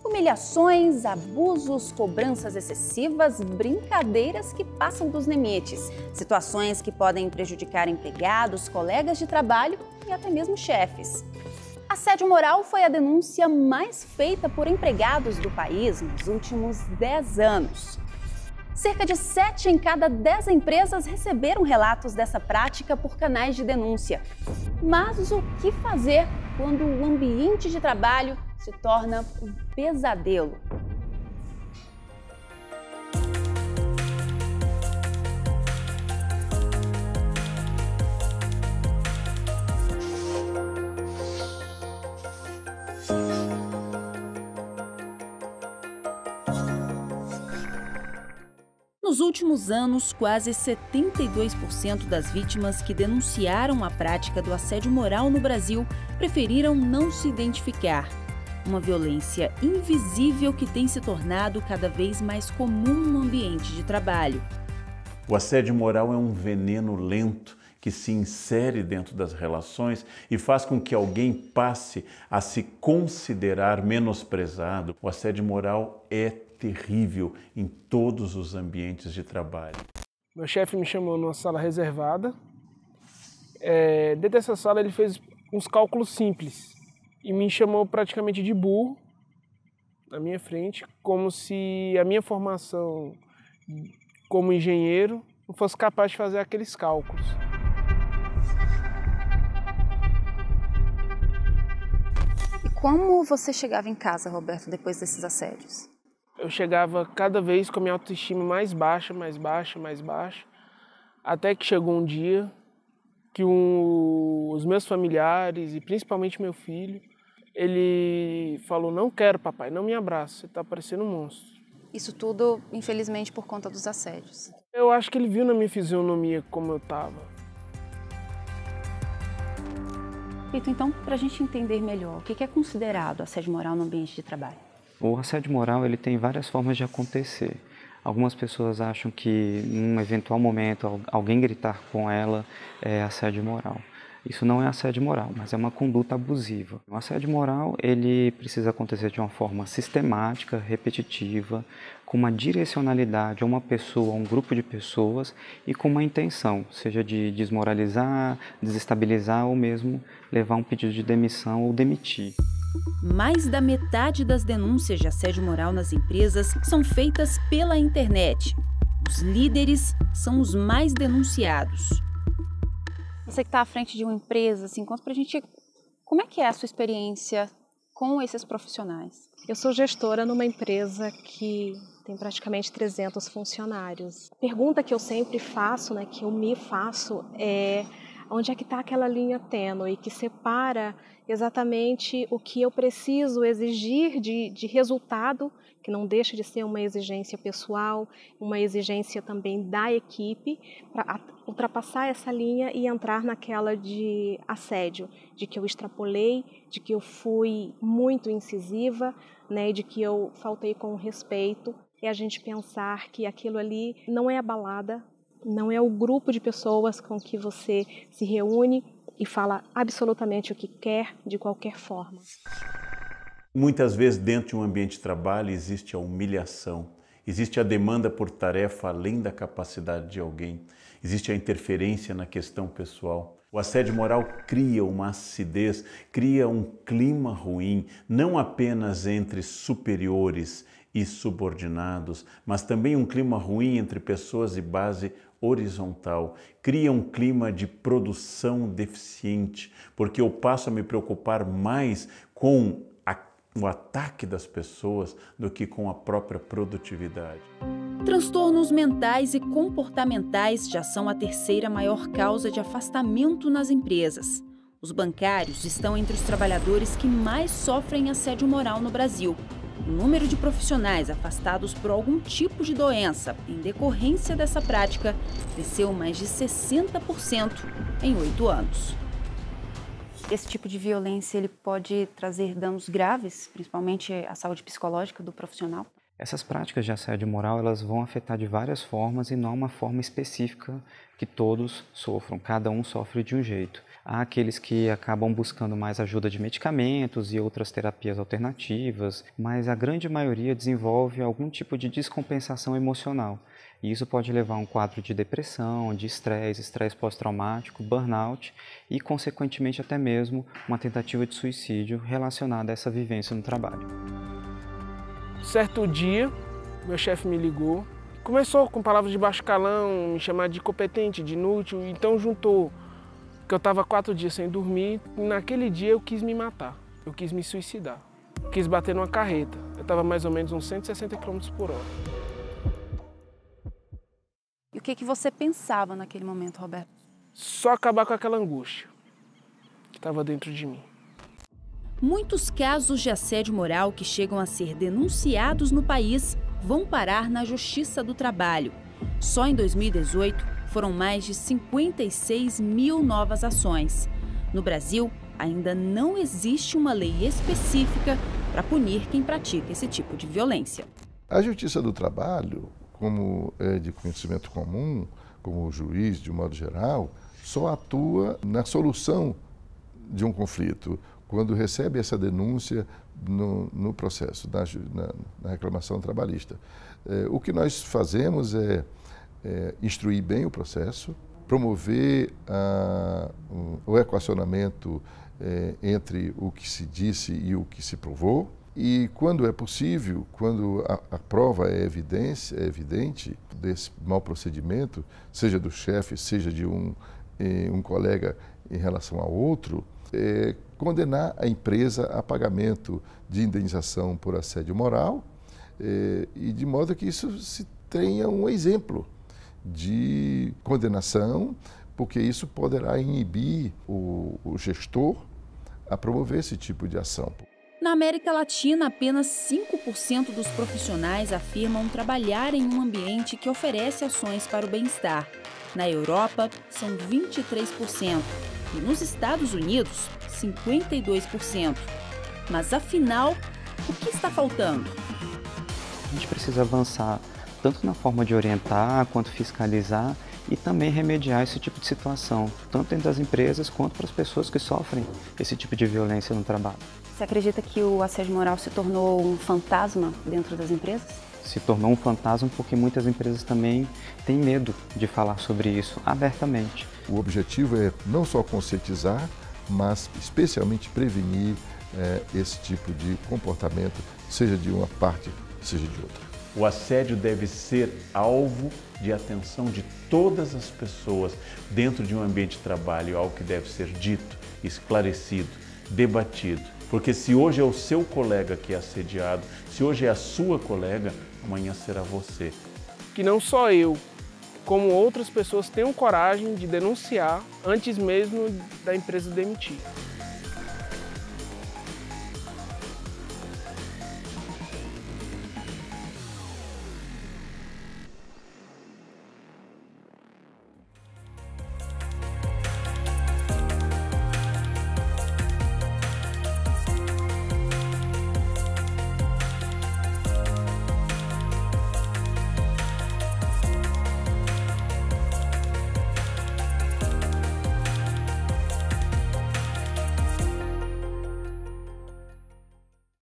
Humilhações, abusos, cobranças excessivas, brincadeiras que passam dos limites, situações que podem prejudicar empregados, colegas de trabalho e até mesmo chefes. Assédio moral foi a denúncia mais feita por empregados do país nos últimos 10 anos. Cerca de 7 em cada 10 empresas receberam relatos dessa prática por canais de denúncia. Mas o que fazer quando o ambiente de trabalho se torna um pesadelo? Nos últimos anos, quase 72% das vítimas que denunciaram a prática do assédio moral no Brasil preferiram não se identificar. Uma violência invisível que tem se tornado cada vez mais comum no ambiente de trabalho. O assédio moral é um veneno lento que se insere dentro das relações e faz com que alguém passe a se considerar menosprezado. O assédio moral é terrível em todos os ambientes de trabalho. Meu chefe me chamou numa sala reservada. Dentro dessa sala ele fez uns cálculos simples e me chamou praticamente de burro na minha frente, como se a minha formação como engenheiro não fosse capaz de fazer aqueles cálculos. E como você chegava em casa, Roberto, depois desses assédios? Eu chegava cada vez com a minha autoestima mais baixa, até que chegou um dia que os meus familiares, e principalmente meu filho, ele falou: "Não quero, papai, não me abraça, você está parecendo um monstro". Isso tudo, infelizmente, por conta dos assédios. Eu acho que ele viu na minha fisionomia como eu estava. Então, para a gente entender melhor, o que é considerado assédio moral no ambiente de trabalho? O assédio moral ele tem várias formas de acontecer. Algumas pessoas acham que, num eventual momento, alguém gritar com ela é assédio moral. Isso não é assédio moral, mas é uma conduta abusiva. O assédio moral ele precisa acontecer de uma forma sistemática, repetitiva, com uma direcionalidade a uma pessoa, a um grupo de pessoas e com uma intenção, seja de desmoralizar, desestabilizar ou mesmo levar um pedido de demissão ou demitir. Mais da metade das denúncias de assédio moral nas empresas são feitas pela internet. Os líderes são os mais denunciados. Você que está à frente de uma empresa, conta pra gente como é que é a sua experiência com esses profissionais. Eu sou gestora numa empresa que tem praticamente 300 funcionários. A pergunta que eu sempre faço, que eu me faço, é onde é que está aquela linha tênue que separa exatamente o que eu preciso exigir de resultado, que não deixa de ser uma exigência pessoal, uma exigência também da equipe, para ultrapassar essa linha e entrar naquela de assédio, de que eu extrapolei, de que eu fui muito incisiva, de que eu faltei com respeito, e a gente pensar que aquilo ali não é a balada, não é o grupo de pessoas com que você se reúne e fala absolutamente o que quer, de qualquer forma. Muitas vezes dentro de um ambiente de trabalho existe a humilhação, existe a demanda por tarefa além da capacidade de alguém, existe a interferência na questão pessoal. O assédio moral cria uma acidez, cria um clima ruim, não apenas entre superiores e subordinados, mas também um clima ruim entre pessoas de base horizontal, cria um clima de produção deficiente, porque eu passo a me preocupar mais com o ataque das pessoas do que com a própria produtividade. Transtornos mentais e comportamentais já são a terceira maior causa de afastamento nas empresas. Os bancários estão entre os trabalhadores que mais sofrem assédio moral no Brasil. O número de profissionais afastados por algum tipo de doença em decorrência dessa prática cresceu mais de 60% em 8 anos. Esse tipo de violência ele pode trazer danos graves, principalmente à saúde psicológica do profissional? Essas práticas de assédio moral elas vão afetar de várias formas e não uma forma específica que todos sofram, cada um sofre de um jeito. Há aqueles que acabam buscando mais ajuda de medicamentos e outras terapias alternativas, mas a grande maioria desenvolve algum tipo de descompensação emocional. E isso pode levar a um quadro de depressão, de estresse pós-traumático, burnout e, consequentemente, até mesmo uma tentativa de suicídio relacionada a essa vivência no trabalho. Certo dia, meu chefe me ligou, começou com palavras de baixo calão, me chamar de incompetente, de inútil, então juntou que eu estava 4 dias sem dormir, e naquele dia eu quis me matar, eu quis me suicidar, quis bater numa carreta, eu estava mais ou menos uns 160 km por hora. E o que você pensava naquele momento, Roberto? Só acabar com aquela angústia que estava dentro de mim. Muitos casos de assédio moral que chegam a ser denunciados no país vão parar na Justiça do Trabalho. Só em 2018 foram mais de 56 mil novas ações. No Brasil, ainda não existe uma lei específica para punir quem pratica esse tipo de violência. A Justiça do Trabalho, como é de conhecimento comum, como o juiz, de um modo geral, só atua na solução de um conflito, quando recebe essa denúncia no processo, na reclamação trabalhista. O que nós fazemos é instruir bem o processo, promover o equacionamento entre o que se disse e o que se provou, e quando é possível, quando a prova é evidente desse mau procedimento, seja do chefe, seja de um colega em relação ao outro, condenar a empresa a pagamento de indenização por assédio moral, e de modo que isso se tenha um exemplo de condenação, porque isso poderá inibir o gestor a promover esse tipo de ação. Na América Latina, apenas 5% dos profissionais afirmam trabalhar em um ambiente que oferece ações para o bem-estar. Na Europa, são 23%. E nos Estados Unidos, 52%. Mas, afinal, o que está faltando? A gente precisa avançar tanto na forma de orientar, quanto fiscalizar e também remediar esse tipo de situação, tanto dentro das empresas quanto para as pessoas que sofrem esse tipo de violência no trabalho. Você acredita que o assédio moral se tornou um fantasma dentro das empresas? Se tornou um fantasma porque muitas empresas também têm medo de falar sobre isso abertamente. O objetivo é não só conscientizar, mas especialmente prevenir esse tipo de comportamento, seja de uma parte, seja de outra. O assédio deve ser alvo de atenção de todas as pessoas dentro de um ambiente de trabalho, algo que deve ser dito, esclarecido, debatido. Porque se hoje é o seu colega que é assediado, se hoje é a sua colega, amanhã será você. Que não só eu, como outras pessoas tenham coragem de denunciar antes mesmo da empresa demitir.